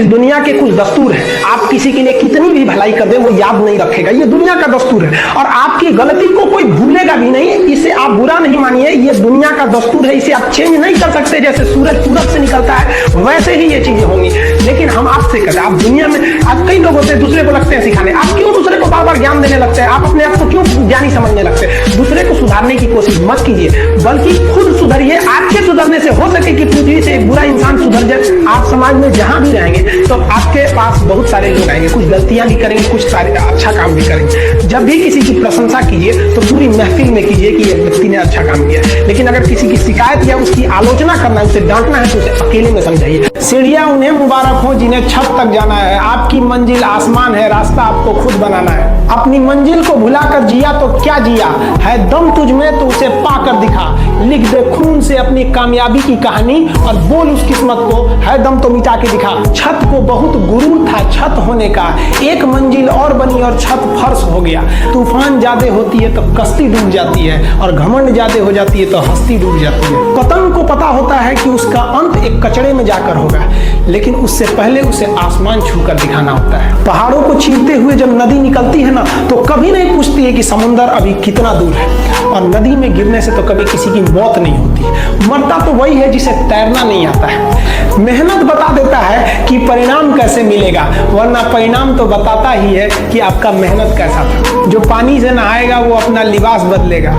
इस दुनिया के कुछ दस्तूर हैं, आप किसी के लिए कितनी भी भलाई कर दे वो याद नहीं रखेगा, ये दुनिया का दस्तूर है। और आपकी गलती को कोई भूलेगा भी नहीं, इसे आप बुरा नहीं मानिए, ये दुनिया का दस्तूर है, इसे आप चेंज नहीं कर सकते। जैसे सूरज पूरब से निकलता है वैसे ही ये चीजें होंगी। लेकिन हम आपसे कहते हैं, आप दुनिया में आज कई लोग होते हैं दूसरे को लगते हैं सिखाने, आप क्यों दूसरे को बार बार ज्ञान देने लगते हैं? आप अपने आप को क्यों ज्ञानी समझने लगते हैं? दूसरे को सुधारने की कोशिश मत कीजिए, बल्कि खुद सुधरिए। आपके सुधरने से हो सके कि पृथ्वी से एक बुरा इंसान सुधर जाए। आप समाज में जहां भी रहेंगे तो आपके पास बहुत सारे लोग आएंगे, कुछ गलतियां भी करेंगे, कुछ सारे अच्छा काम भी करेंगे। जब भी किसी की प्रशंसा कीजिए तो पूरी महफिल में कीजिए कि ये व्यक्ति ने अच्छा काम किया। लेकिन अगर किसी की शिकायत या उसकी आलोचना करना है, उसे डांटना है, तो उसे अकेले में समझाइए। सीढ़ियां उन्हें मुबारक हो जिन्हें छत तक जाना है, आपकी मंजिल आसमान है, रास्ता आपको खुद बनाना है। अपनी मंजिल को भुलाकर जिया तो क्या जिया है, दम तुझ में तो उसे पाकर दिखा। लिख दे खून से अपनी कामयाबी की कहानी और बोल उस किस्मत को, है दम तो मिटा के दिखा। छत को बहुत गुरूर था छत होने का, एक मंजिल और बनी और छत फर्श हो गया। तूफान ज्यादा होती है तो कश्ती डूब जाती है, और घमंड ज्यादा हो जाती है तो हस्ती डूब जाती है। पतंग को पता होता है कि उसका अंत एक कचड़े में जाकर होगा, लेकिन उससे पहले उसे आसमान छूकर दिखाना होता है। पहाड़ों को चीरते हुए जब नदी निकलती है ना, तो कभी नहीं पूछती है कि समुद्र अभी कितना दूर है, और नदी में गिरने से तो कभी किसी की मौत नहीं होती। मरता तो वही है जिसे तैरना नहीं आता है। मेहनत बता देता है कि परिणाम कैसे मिलेगा, वरना परिणाम तो बताता ही है कि आपका मेहनत कैसा था। जो पानी से नहाएगा वो अपना लिबास बदलेगा,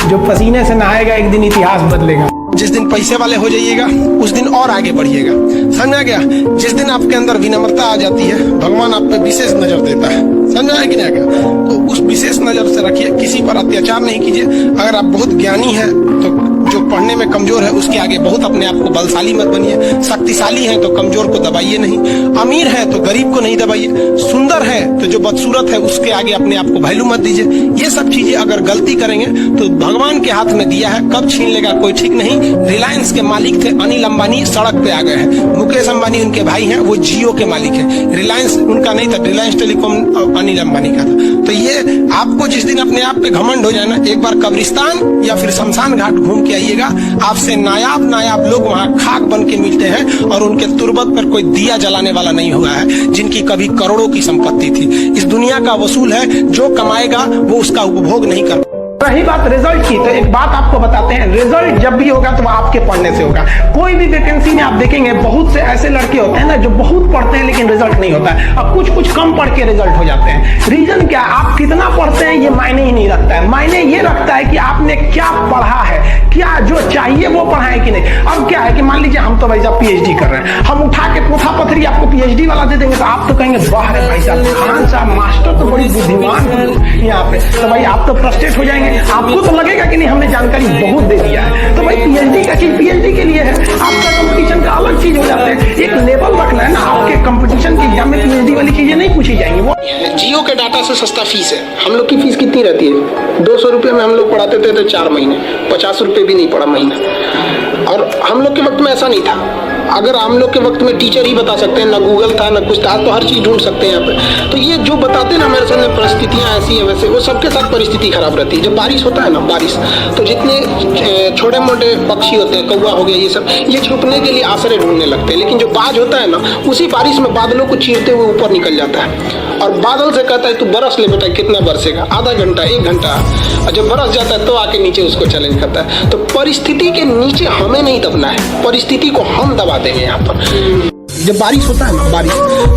जो पसीने से नहाएगा एक दिन इतिहास बदलेगा। जिस दिन पैसे वाले हो जाइएगा उस दिन और आगे बढ़िएगा, समझा गया? जिस दिन आपके अंदर विनम्रता आ जाती है, भगवान आप पे विशेष नजर देता है, समझा है कि नहीं? तो उस विशेष नजर से रखिए, किसी पर अत्याचार नहीं कीजिए। अगर आप बहुत ज्ञानी हैं तो जो पढ़ने में कमजोर है उसके आगे बहुत अपने आप को बलशाली मत बनिए। शक्तिशाली है तो कमजोर को दबाइए नहीं, अमीर है तो गरीब को नहीं दबाइए, सुंदर है तो जो बदसूरत है उसके आगे अपने आप को वैल्यू मत दीजिए। ये सब चीजें अगर गलती करेंगे तो भगवान के हाथ में दिया है, कब छीन लेगा कोई ठीक नहीं। रिलायंस के मालिक थे अनिल अंबानी, सड़क पे आ गए हैं। मुकेश अंबानी उनके भाई हैं, वो जियो के मालिक है। रिलायंस उनका नहीं था, रिलायंस टेलीकॉम अनिल अंबानी का था। तो ये आपको जिस दिन अपने आप पे घमंड हो जाए ना, एक बार कब्रिस्तान या फिर शमशान घाट घूम के आइएगा, आपसे नायाब लोग वहाँ खाक बन के मिलते हैं, और उनके तुरबत पर कोई दिया जलाने वाला नहीं हुआ है, जिनकी कभी करोड़ों की संपत्ति थी। इस दुनिया का वसूल है, जो कमाएगा वो उसका उपभोग नहीं कर। रही बात रिजल्ट की, तो एक बात आपको बताते हैं, रिजल्ट जब भी होगा तो आपके पढ़ने से होगा। कोई भी वैकेंसी में आप देखेंगे बहुत से ऐसे लड़के होते हैं ना जो बहुत पढ़ते हैं लेकिन रिजल्ट नहीं होता है, और कुछ कम पढ़ के रिजल्ट हो जाते हैं। रीजन क्या? आप कितना पढ़ते हैं ये मायने ही नहीं रखता है, मायने ये रखता है कि आपने क्या पढ़ा है, क्या जो चाहिए वो पढ़ा है कि नहीं। अब क्या है कि मान लीजिए हम तो भाई साहब पीएचडी कर रहे हैं, हम उठा के पोथा पथरी आपको पीएचडी वाला दे देंगे तो आप तो कहेंगे वाह रे भाई साहब, खान साहब मास्टर तो बड़ी बुद्धिमान है यहाँ पे, तो भाई आप तो फ्रस्ट्रेट हो जाएंगे। आपको तो लगेगा कि नहीं हमने जानकारी बहुत दे दिया है। तो भाई पीएचडी का चीज पीएचडी के लिए है, आपका कंपटीशन का अलग चीज हो जाता है। एक लेवल रखना है ना, आपके कंपटीशन के एग्जाम में पीएचडी वाली चीजें नहीं पूछी जाएंगी। वो जियो के डाटा से सस्ता फीस है। हम लोग की फीस कितनी रहती है? 200 रुपये में हम लोग पढ़ाते थे तो 4 महीने, 50 रुपये भी नहीं पड़ा महीना। और हम लोग के वक्त में ऐसा नहीं था। अगर हम लोग के वक्त में टीचर ही बता सकते हैं, ना गूगल था ना कुछ था, तो हर चीज ढूंढ सकते हैं यहाँ पे। तो ये जो बताते हैं ना हमारे सामने परिस्थितियां ऐसी है वैसे, वो सबके साथ परिस्थिति खराब रहती है। जब बारिश होता है ना, बारिश तो जितने छोटे मोटे पक्षी होते हैं, कौवा हो गया, ये सब, ये छुपने के लिए आश्रय ढूंढने लगते हैं। लेकिन जो बाज होता है ना, उसी बारिश में बादलों को चीरते हुए ऊपर निकल जाता है, और बादल से कहता है तू बरस ले बेटा, कितना बरसेगा? आधा घंटा, 1 घंटा। और जब बरस जाता है तो आके नीचे उसको चैलेंज करता है। तो परिस्थिति के नीचे हमें नहीं दबना है, परिस्थिति को हम दबा देंगे यहाँ पर। जब बारिश होता है ना, बारिश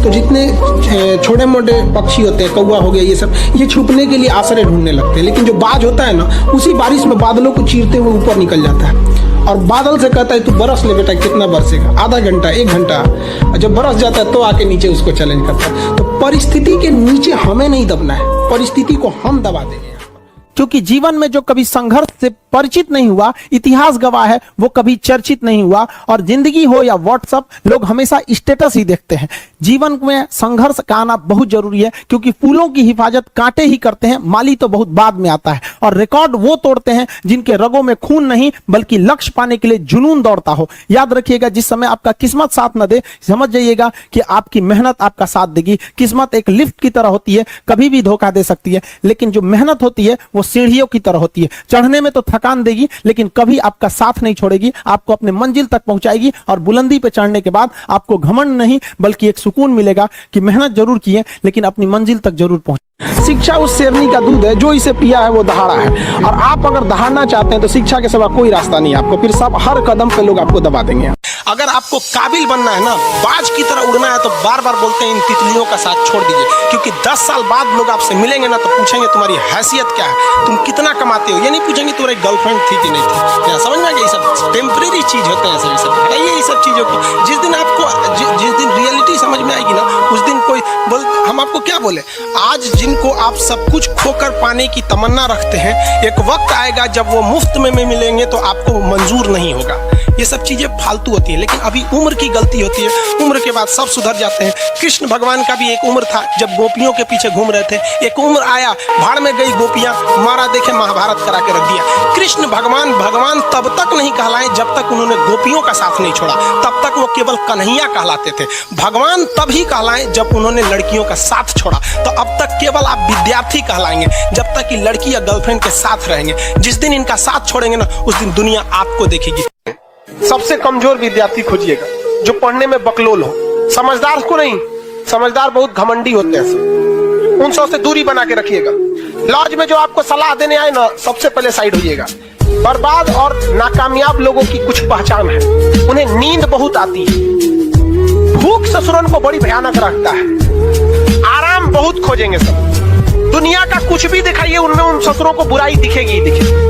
तो जितने छोटे मोटे पक्षी होते हैं, कौवा हो गया, ये सब, ये छुपने के लिए आश्रय ढूंढने लगते हैं। लेकिन जो बाज होता है ना, उसी बारिश में बादलों को चीरते हुए ऊपर निकल जाता है, और बादल से कहता है तू बरस ले बेटा, कितना बरसेगा? आधा घंटा, 1 घंटा। और जब बरस जाता है तो आके नीचे उसको चैलेंज करता है। तो परिस्थिति के नीचे हमें नहीं दबना है, परिस्थिति को हम दबा देंगे। क्योंकि जीवन में जो कभी संघर्ष से परिचित नहीं हुआ, इतिहास गवाह है, वो कभी चर्चित नहीं हुआ। और जिंदगी हो या व्हाट्सएप, लोग हमेशा स्टेटस ही देखते हैं। जीवन में संघर्ष का आना बहुत जरूरी है, क्योंकि फूलों की हिफाजत कांटे ही करते हैं, माली तो बहुत बाद में आता है। और रिकॉर्ड वो तोड़ते हैं जिनके रगों में खून नहीं बल्कि लक्ष्य पाने के लिए जुनून दौड़ता हो। याद रखिएगा, जिस समय आपका किस्मत साथ न दे, समझ जाइएगा कि आपकी मेहनत आपका साथ देगी। किस्मत एक लिफ्ट की तरह होती है, कभी भी धोखा दे सकती है, लेकिन जो मेहनत होती है वो सीढ़ियों की तरह होती है। चढ़ने में तो थकान देगी लेकिन कभी आपका साथ नहीं छोड़ेगी, आपको अपने मंजिल तक पहुंचाएगी और बुलंदी पे चढ़ने के बाद आपको घमंड नहीं बल्कि एक सुकून मिलेगा कि मेहनत जरूर की है लेकिन अपनी मंजिल तक जरूर पहुंचे। शिक्षा उस शेरनी का दूध है जो इसे पिया है वो दहाड़ा है, और आप अगर दहाड़ना चाहते हैं तो शिक्षा के सिवा कोई रास्ता नहीं है आपको, फिर सब हर कदम पे लोग आपको दबा देंगे। अगर आपको काबिल बनना है ना, बाज की तरह उड़ना है, तो बार बार बोलते हैं इन तितलियों का साथ छोड़ दीजिए, क्योंकि 10 साल बाद लोग आपसे मिलेंगे ना तो पूछेंगे तुम्हारी हैसियत क्या है, तुम कितना कमाते हो। ये नहीं पूछेंगे तुम्हारी गर्लफ्रेंड थी कि नहीं थी। क्या समझ में आ गया? ये सब टेम्परेरी चीज होते हैं, सब हटाइए ये सब चीजों को। जिस दिन आपको जिस दिन रियलिटी समझ में आएगी ना उस दिन कोई बोल, हम आपको क्या बोले, आज जिनको आप सब कुछ खोकर पाने की तमन्ना रखते हैं, एक वक्त आएगा जब वो मुफ्त में मिलेंगे तो आपको मंजूर नहीं होगा। ये सब चीजें फालतू होती है, लेकिन अभी उम्र की गलती होती है, उम्र के बाद सब सुधर जाते हैं। कृष्ण भगवान का भी एक उम्र था जब गोपियों के पीछे घूम रहे थे, एक उम्र आया भाड़ में गई गोपियां, मारा देखे महाभारत करा के रख दिया। कृष्ण भगवान तब तक नहीं कहलाए जब तक उन्होंने गोपियों का साथ नहीं छोड़ा, तब तक वो केवल कन्हैया कहलाते थे। भगवान तभी कहलाए जब उन्होंने लड़कियों का साथ छोड़ा, तो अब तक केवल आप विद्यार्थी कहलाएंगे जब तक कि लड़की या गर्लफ्रेंड के साथ रहेंगे। जिस दिन इनका साथ छोड़ेंगे ना उस दिन दुनिया आपको देखेगी। सबसे कमजोर विद्यार्थी खोजिएगा जो पढ़ने में बकलोल हो, समझदार को नहीं। समझदार बहुत घमंडी होते हैं, सब उन सब से दूरी बना के रखिएगा। लॉज में जो आपको सलाह देने आए ना, सबसे पहले साइड होइएगा। बर्बाद और नाकामयाब लोगों की कुछ पहचान है, उन्हें नींद बहुत आती है, भूख ससुरन को बड़ी भयानक रखता है, आराम बहुत खोजेंगे सब। दुनिया का कुछ भी दिखाइए उनमें उन ससुरों को बुराई दिखेगी ही दिखेगी।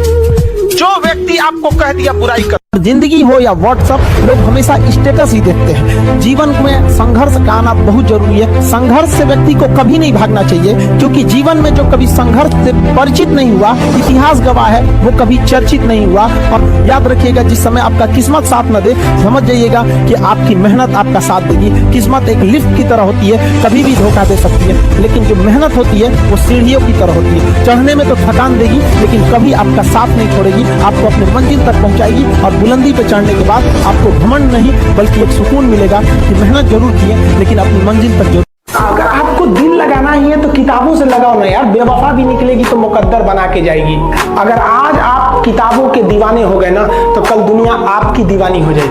जो व्यक्ति आपको कह दिया बुराई कर, जिंदगी हो या व्हाट्सएप, लोग हमेशा स्टेटस ही देखते हैं। जीवन में संघर्ष का आना बहुत जरूरी है। संघर्ष से व्यक्ति को कभी नहीं भागना चाहिए, क्योंकि जीवन में जो कभी संघर्ष से परिचित नहीं हुआ, इतिहास गवाह है, वो कभी चर्चित नहीं हुआ। और याद रखिएगा, जिस समय आपका किस्मत साथ न दे, समझ जाइएगा कि आपकी मेहनत आपका साथ देगी। किस्मत एक लिफ्ट की तरह होती है, कभी भी धोखा दे सकती है, लेकिन जो मेहनत होती है वो सीढ़ियों की तरह होती है। चढ़ने में तो थकान देगी लेकिन कभी आपका साथ नहीं छोड़ेगी, आपको अपने मंजिल तक पहुंचाएगी और बुलंदी पे चढ़ने के बाद आपको घमंड नहीं बल्कि एक सुकून मिलेगा कि मेहनत जरूर की है लेकिन अपनी मंजिल तक जरूर। अगर आपको दिल लगाना ही है तो किताबों से लगाओ ना यार, बेवफा भी निकलेगी तो मुकद्दर बना के जाएगी। अगर आज आप किताबों के दीवाने हो गए ना तो कल दुनिया आपकी दीवानी हो जाएगी।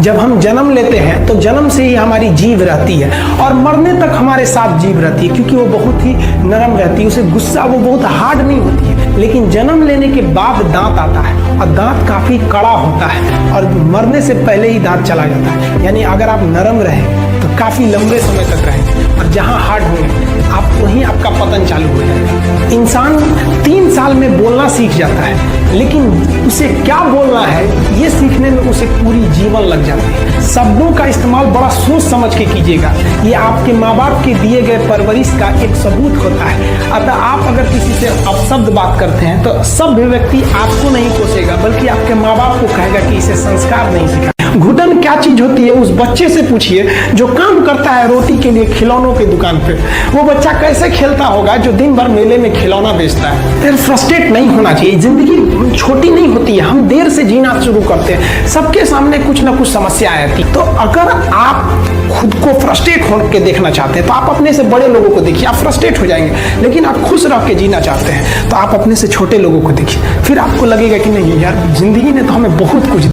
जब हम जन्म लेते हैं तो जन्म से ही हमारी जीभ रहती है और मरने तक हमारे साथ जीभ रहती है, क्योंकि वो बहुत ही नरम रहती है, उसे गुस्सा वो बहुत हार्ड नहीं होती है। लेकिन जन्म लेने के बाद दांत आता है और दांत काफी कड़ा होता है और मरने से पहले ही दांत चला जाता है। यानी अगर आप नरम रहे तो काफी लंबे समय तक रहेंगे, और जहां हार्ड होंगे आप वहीं आपका पतन चालू हो जाएगा। इंसान 3 साल में बोलना सीख जाता है, लेकिन उसे क्या बोलना है ये सीखने में उसे पूरी जीवन लग जाती है। शब्दों का इस्तेमाल बड़ा सोच समझ के कीजिएगा, ये आपके माँ बाप के दिए गए परवरिश का एक सबूत होता है। अतः आप अगर किसी से अपशब्द बात करते हैं तो सभ्य व्यक्ति आपको नहीं कोसेगा बल्कि आपके माँ बाप को कहेगा कि इसे संस्कार नहीं सिखा। घुटन क्या चीज होती है उस बच्चे से पूछिए जो काम करता है रोटी के लिए खिलौनों की दुकान पे। वो बच्चा कैसे खेलता होगा जो दिन भर मेले में खिलौना बेचता है। फिर फ्रस्ट्रेट नहीं होना चाहिए, जिंदगी छोटी नहीं होती है, हम देर से जीना शुरू करते हैं, सबके सामने कुछ ना कुछ समस्या आती। तो अगर आप खुद को फ्रस्ट्रेट होकर देखना चाहते हैं तो आप अपने से बड़े लोगों को देखिए, आप फ्रस्ट्रेट हो जाएंगे। लेकिन आप खुश रह के जीना चाहते हैं तो आप अपने से छोटे लोगों को देखिए, फिर आपको लगेगा कि नहीं यार जिंदगी ने तो हमें बहुत कुछ